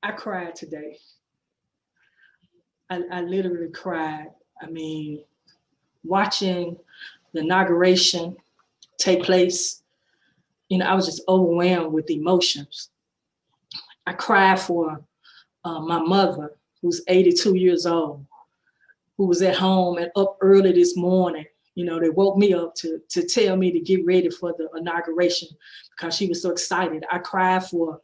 I cried today. I literally cried. I mean, watching the inauguration take place, I was just overwhelmed with emotions. I cried for my mother, who's 82 years old, who was at home and up early this morning. They woke me up to tell me to get ready for the inauguration because she was so excited. I cried for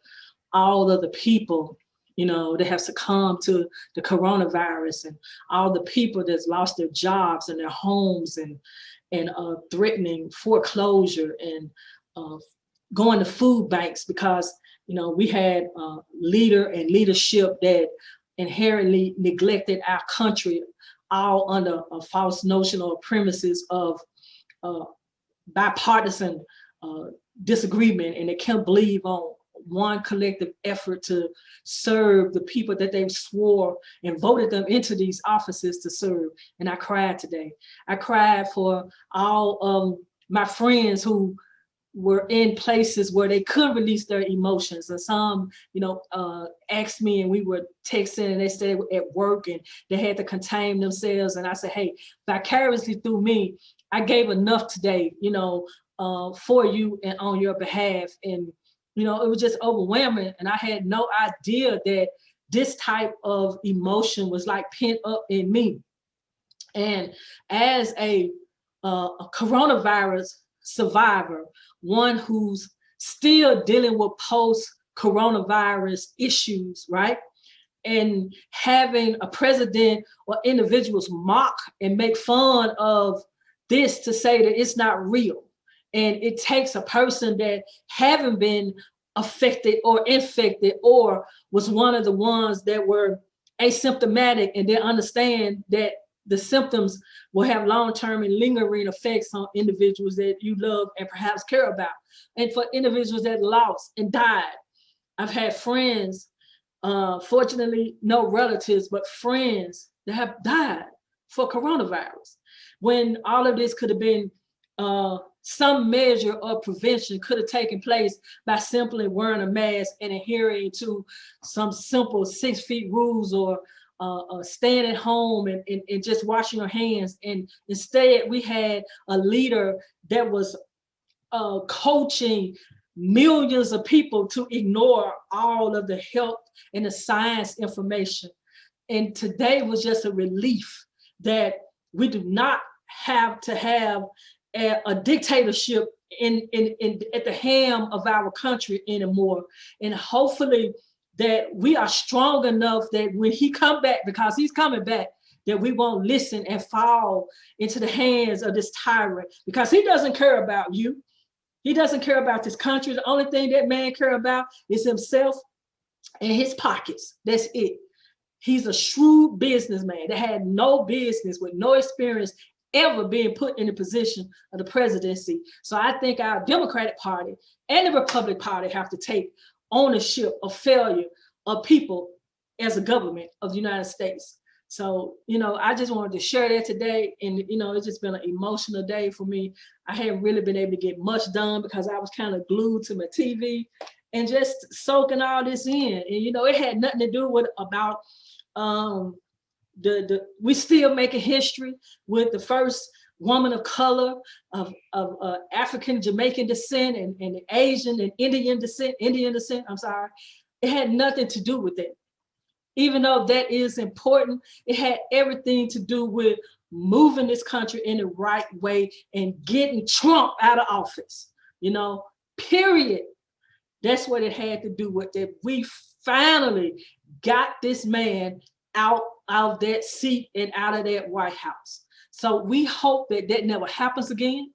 all of the people, that have succumbed to the coronavirus, and all the people that's lost their jobs and their homes, and threatening foreclosure, and going to food banks because, we had a leader and leadership that inherently neglected our country, all under a false notion or premises of bipartisan disagreement, and they can't believe on one collective effort to serve the people that they swore and voted them into these offices to serve. And I cried today. I cried for all my friends who were in places where they couldn't release their emotions. And some, asked me, and we were texting, and they said at work and they had to contain themselves. And I said, hey, vicariously through me, I gave enough today, for you and on your behalf. And, it was just overwhelming. And I had no idea that this type of emotion was like pent up in me. And as a coronavirus survivor, one who's still dealing with post-coronavirus issues, right? And having a president or individuals mock and make fun of this to say that it's not real. And it takes a person that haven't been affected or infected, or was one of the ones that were asymptomatic, and they understand that the symptoms will have long-term and lingering effects on individuals that you love and perhaps care about. And for individuals that lost and died. I've had friends, fortunately, no relatives, but friends that have died for coronavirus. When all of this could have been some measure of prevention could have taken place by simply wearing a mask and adhering to some simple 6 feet rules, or staying at home and just washing your hands. And instead, we had a leader that was coaching millions of people to ignore all of the health and the science information. And today was just a relief that we do not have to have a dictatorship at the helm of our country anymore. And hopefully that we are strong enough that when he come back, because he's coming back, that we won't listen and fall into the hands of this tyrant, because he doesn't care about you. He doesn't care about this country. The only thing that man care about is himself and his pockets. That's it. He's a shrewd businessman that had no business, with no experience, ever being put in the position of the presidency. So I think our Democratic Party and the Republican Party have to take ownership of failure of people as a government of the United States. So, I just wanted to share that today. And, it's just been an emotional day for me. I haven't really been able to get much done because I was kind of glued to my TV and just soaking all this in. And, it had nothing to do with about we still making history with the first woman of color of African Jamaican descent and Asian and Indian descent. I'm sorry. It had nothing to do with it. Even though that is important, it had everything to do with moving this country in the right way and getting Trump out of office, period. That's what it had to do with it. We finally got this man out of that seat and out of that White House. So we hope that that never happens again.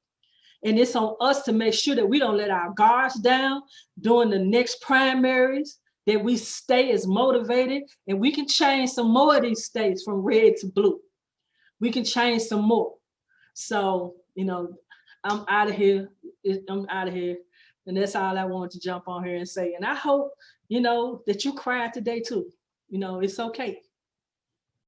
And it's on us to make sure that we don't let our guards down during the next primaries, that we stay as motivated, and we can change some more of these states from red to blue. We can change some more. So, I'm out of here. And that's all I wanted to jump on here and say. And I hope, that you cried today too. It's okay.